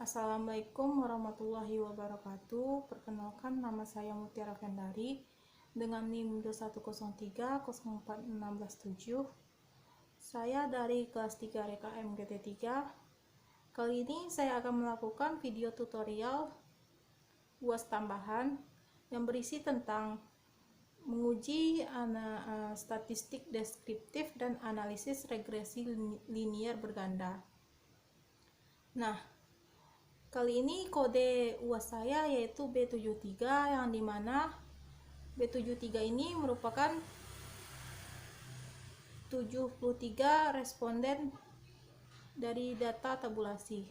Assalamualaikum warahmatullahi wabarakatuh. Perkenalkan, nama saya Mutiara Vendari dengan NIM 210304167. Saya dari kelas 3 RKM GT3. Kali ini saya akan melakukan video tutorial UAS tambahan yang berisi tentang menguji statistik deskriptif dan analisis regresi linier berganda. Nah, kali ini kode UAS saya yaitu B73, yang dimana B73 ini merupakan 73 responden dari data tabulasi.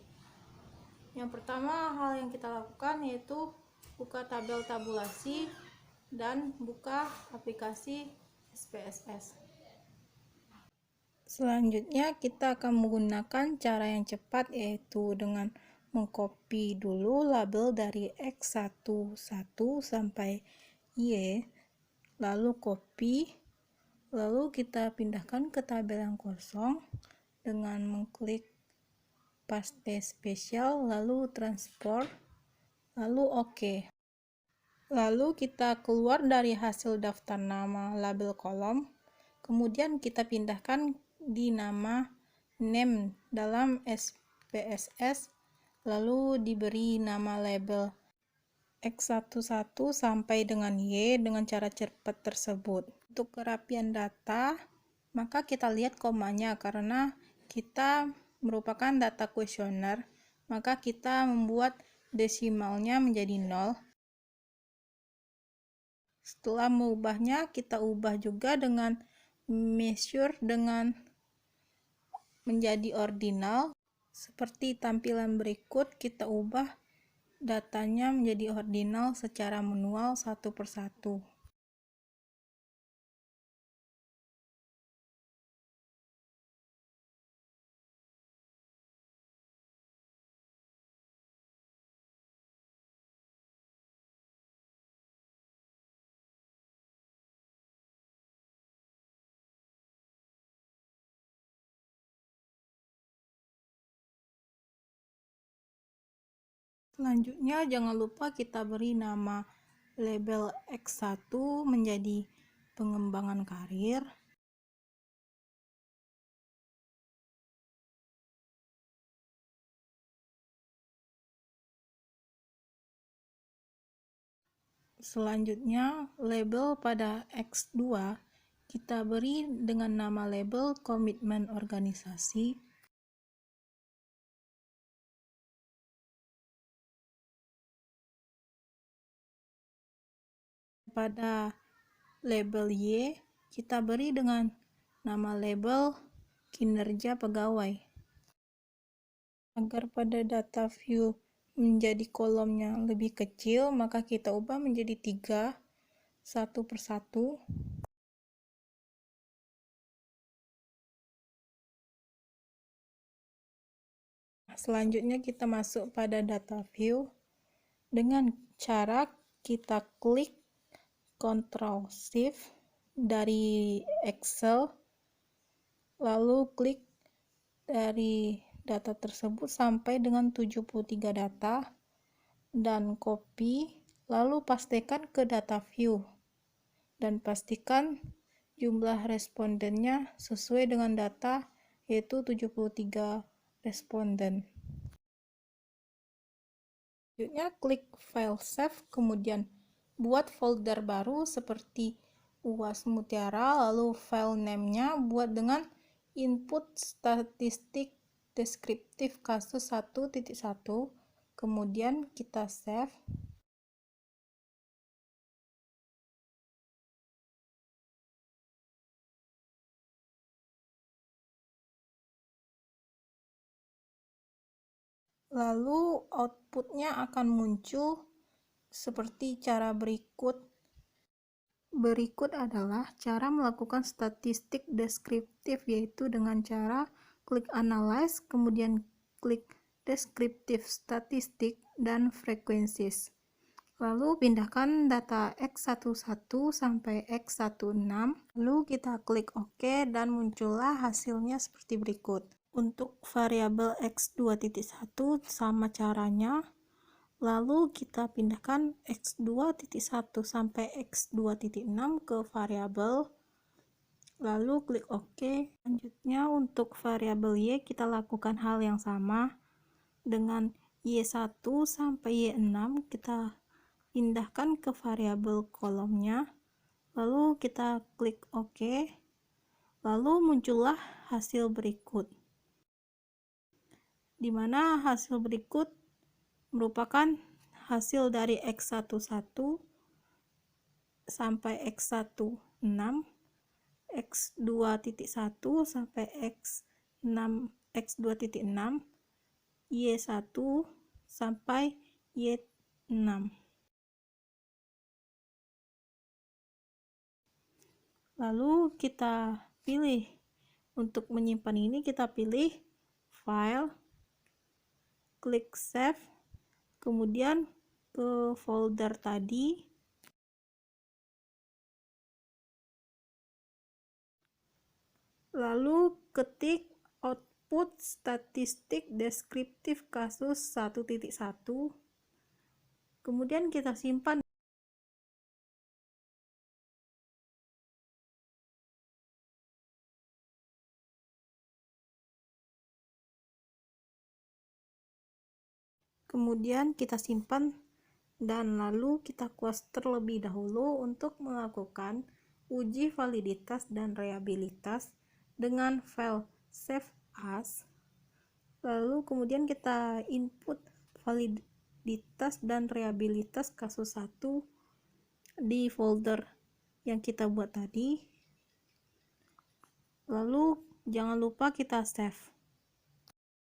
Yang pertama hal yang kita lakukan yaitu buka tabel tabulasi dan buka aplikasi SPSS. Selanjutnya kita akan menggunakan cara yang cepat, yaitu dengan mengcopy dulu label dari X11 sampai Y, lalu copy, lalu kita pindahkan ke tabel yang kosong dengan mengklik paste spesial, lalu transport, lalu OK. Lalu kita keluar dari hasil daftar nama label kolom, kemudian kita pindahkan di nama name dalam SPSS, lalu diberi nama label X11 sampai dengan Y dengan cara cepat tersebut. Untuk kerapian data, maka kita lihat komanya, karena kita merupakan data kuesioner, maka kita membuat desimalnya menjadi 0. Setelah mengubahnya, kita ubah juga dengan measure dengan menjadi ordinal. Seperti tampilan berikut, kita ubah datanya menjadi ordinal secara manual satu persatu. Selanjutnya, jangan lupa kita beri nama label X1 menjadi pengembangan karir. Selanjutnya, label pada X2 kita beri dengan nama label komitmen organisasi. Pada label Y, kita beri dengan nama label kinerja pegawai. Agar pada data view menjadi kolomnya lebih kecil, maka kita ubah menjadi 3, satu persatu. Selanjutnya kita masuk pada data view dengan cara kita klik Ctrl Shift dari Excel, lalu klik dari data tersebut sampai dengan 73 data dan copy, lalu pastikan ke data view dan pastikan jumlah respondennya sesuai dengan data, yaitu 73 responden. Selanjutnya klik file save, kemudian buat folder baru seperti UAS Mutiara, lalu file name-nya buat dengan input statistik deskriptif kasus 1.1, kemudian kita save. Lalu outputnya akan muncul seperti cara berikut. Berikut adalah cara melakukan statistik deskriptif, yaitu dengan cara klik Analyze, kemudian klik Deskriptif Statistik dan Frequencies. Lalu pindahkan data X11 sampai X16, lalu kita klik OK dan muncullah hasilnya seperti berikut. Untuk variabel x2.1 sama caranya, lalu kita pindahkan x2.1 sampai x2.6 ke variabel, lalu klik OK. Selanjutnya untuk variabel y kita lakukan hal yang sama. Dengan y1 sampai y6 kita pindahkan ke variabel kolomnya, lalu kita klik OK, lalu muncullah hasil berikut, di mana hasil berikut merupakan hasil dari x11 sampai x16, x2.1 sampai x2.6, y1 sampai y6. Lalu kita pilih, untuk menyimpan ini kita pilih file, klik save, kemudian ke folder tadi, lalu ketik output statistik deskriptif kasus 1.1, kemudian kita simpan. Kemudian kita simpan dan lalu kita close terlebih dahulu untuk melakukan uji validitas dan reliabilitas dengan file save as. Lalu kemudian kita input validitas dan reliabilitas kasus 1 di folder yang kita buat tadi. Lalu jangan lupa kita save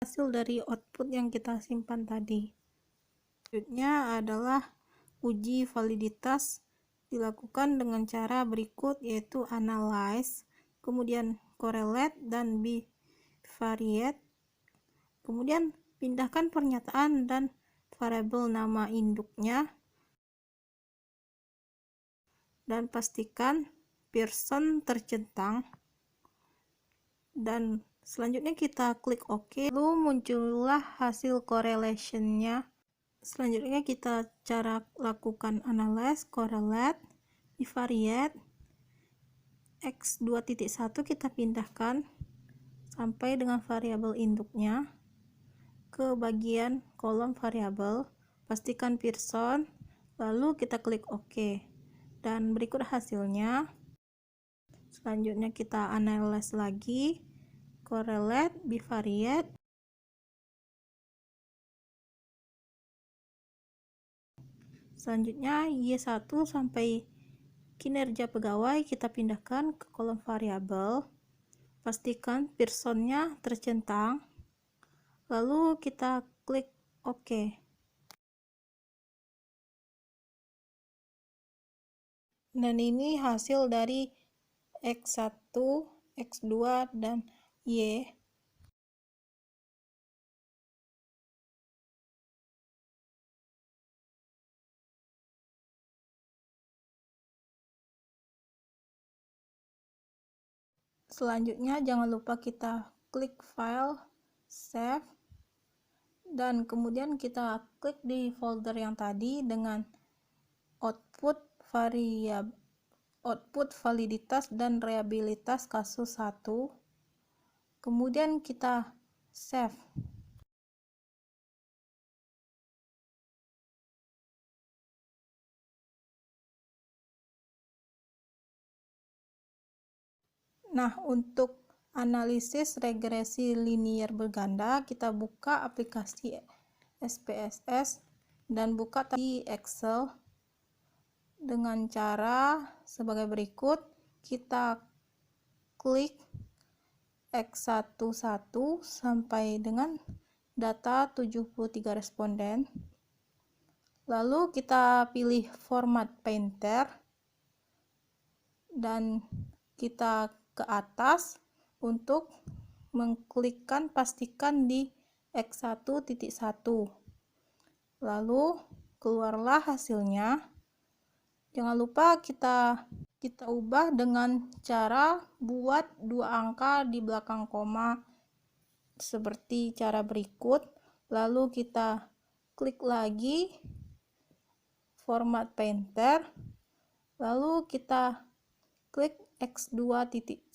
hasil dari output yang kita simpan tadi. Selanjutnya adalah uji validitas, dilakukan dengan cara berikut, yaitu analyze, kemudian correlate dan bivariate, kemudian pindahkan pernyataan dan variabel nama induknya, dan pastikan Pearson tercentang, dan selanjutnya kita klik OK, lalu muncullah hasil correlation-nya. Selanjutnya kita cara lakukan analyze, correlate, bivariate. x2.1 kita pindahkan sampai dengan variabel induknya ke bagian kolom variabel, pastikan Pearson, lalu kita klik OK, dan berikut hasilnya. Selanjutnya kita analyze lagi, correlate, bivariate. Selanjutnya Y1 sampai kinerja pegawai kita pindahkan ke kolom variabel, pastikan Pearson-nya tercentang, lalu kita klik OK. Dan ini hasil dari X1, X2, dan Y. Selanjutnya jangan lupa kita klik file, save, dan kemudian kita klik di folder yang tadi dengan output validitas dan reliabilitas kasus 1, kemudian kita save. Nah, untuk analisis regresi linier berganda, kita buka aplikasi SPSS dan buka di Excel dengan cara sebagai berikut. Kita klik X11 sampai dengan data 73 responden, lalu kita pilih format painter dan kita ke atas untuk mengklikkan pastikan di X1.1, lalu keluarlah hasilnya. Jangan lupa kita ubah dengan cara buat 2 angka di belakang koma seperti cara berikut. Lalu kita klik lagi format painter, lalu kita klik X2.1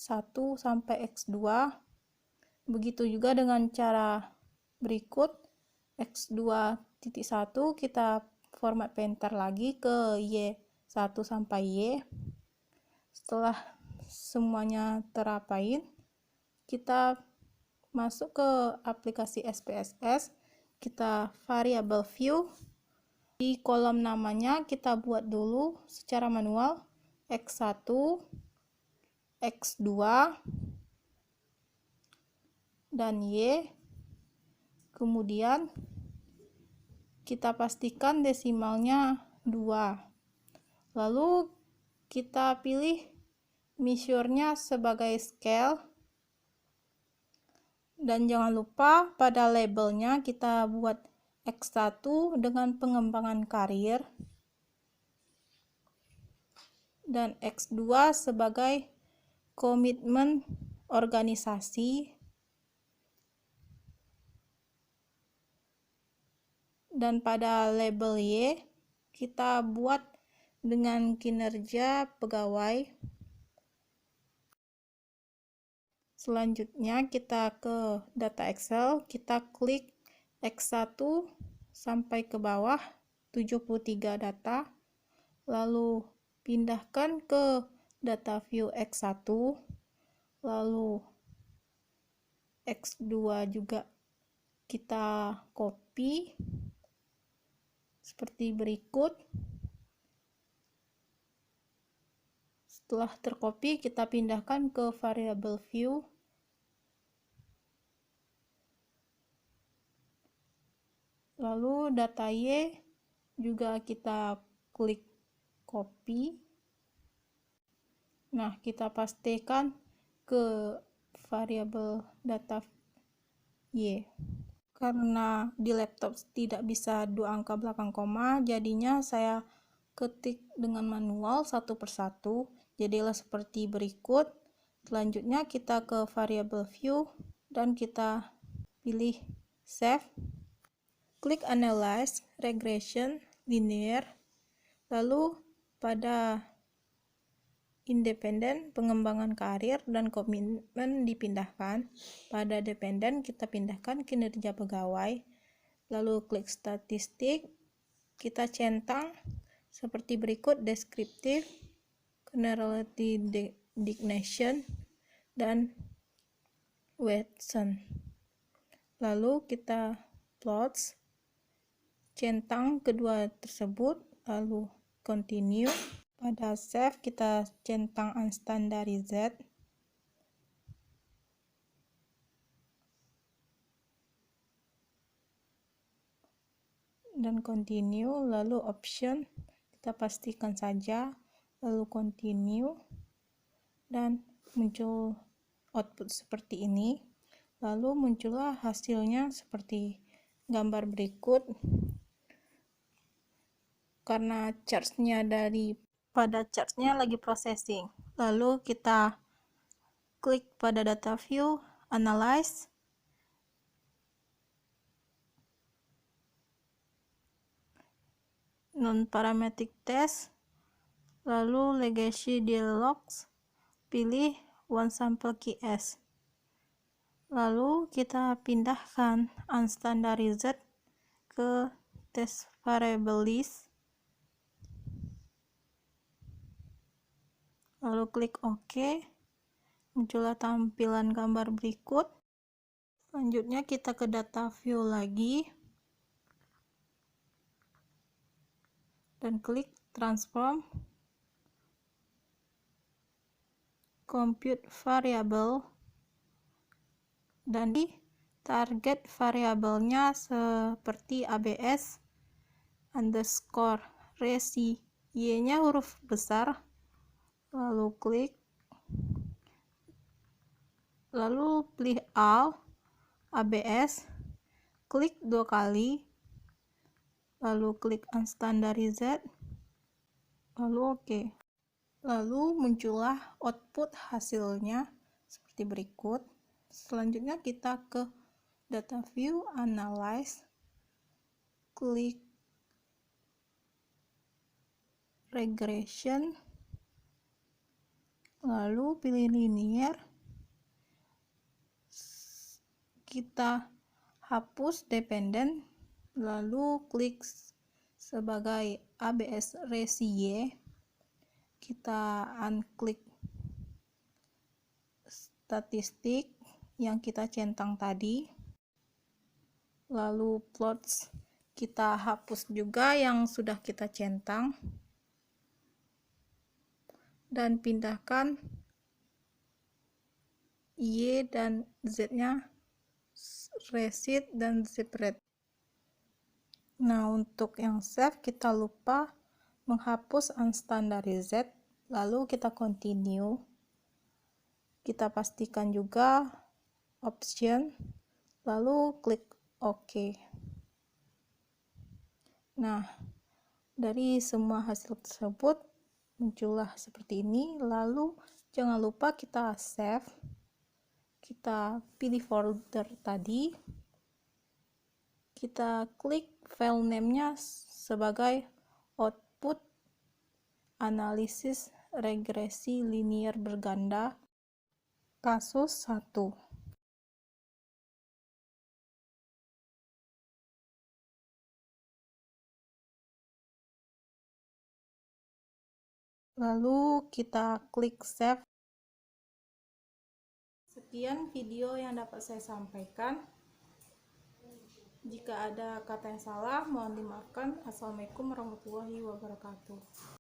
sampai X2. Begitu juga dengan cara berikut, X2.1 kita format painter lagi ke Y1 sampai Y. Setelah semuanya terapain, kita masuk ke aplikasi SPSS, kita variable view. Di kolom namanya kita buat dulu secara manual X1, X2, dan Y. Kemudian kita pastikan desimalnya 2. Lalu kita pilih measure-nya sebagai scale. Dan jangan lupa pada labelnya kita buat X1 dengan pengembangan karir dan X2 sebagai komitmen organisasi, dan pada label Y kita buat dengan kinerja pegawai. Selanjutnya kita ke data Excel, kita klik X1 sampai ke bawah 73 data, lalu pindahkan ke data view X1, lalu X2 juga kita copy seperti berikut. Setelah tercopy, kita pindahkan ke variable view. Lalu data Y juga kita klik copy. Nah, kita pastikan ke variable data Y. Karena di laptop tidak bisa 2 angka belakang koma, jadinya saya ketik dengan manual satu persatu. Jadilah seperti berikut. Selanjutnya kita ke variable view dan kita pilih save. Klik analyze, regression, linear. Lalu pada independen, pengembangan karir dan komitmen dipindahkan. Pada dependen kita pindahkan kinerja pegawai. Lalu klik statistik, kita centang seperti berikut: deskriptif, generality designation, dan Watson. Lalu kita plots, centang kedua tersebut, lalu continue. Pada save kita centang unstandarized, dan continue. Lalu option kita pastikan saja, lalu continue, dan muncul output seperti ini. Lalu muncullah hasilnya seperti gambar berikut. Karena chartnya pada chartnya lagi processing, lalu kita klik pada data view, analyze, non-parametric test, lalu legacy dialogs, pilih one sample key as. Lalu kita pindahkan unstandarized ke test variable list, lalu klik OK. Muncullah tampilan gambar berikut. Selanjutnya kita ke data view lagi dan klik transform, compute variable, dan di target variabelnya seperti ABS underscore resi, Y-nya huruf besar, lalu klik, lalu pilih all, ABS, klik 2 kali, lalu klik unstandarized, lalu OK. Lalu muncullah output hasilnya seperti berikut. Selanjutnya kita ke data view, analyze, klik regression, lalu pilih linear, kita hapus dependent, lalu klik sebagai ABS ratio, kita unklik statistik yang kita centang tadi, lalu plots kita hapus juga yang sudah kita centang, dan pindahkan Y dan Z nya receipt dan separate. Nah, untuk yang save kita lupa menghapus unstandarized, lalu kita continue, kita pastikan juga option, lalu klik OK. Nah, dari semua hasil tersebut muncullah seperti ini. Lalu jangan lupa kita save, kita pilih folder tadi, kita klik file name-nya sebagai output analisis regresi linear berganda kasus 1. Lalu kita klik save. Sekian video yang dapat saya sampaikan. Jika ada kata yang salah, mohon dimaafkan. Assalamualaikum warahmatullahi wabarakatuh.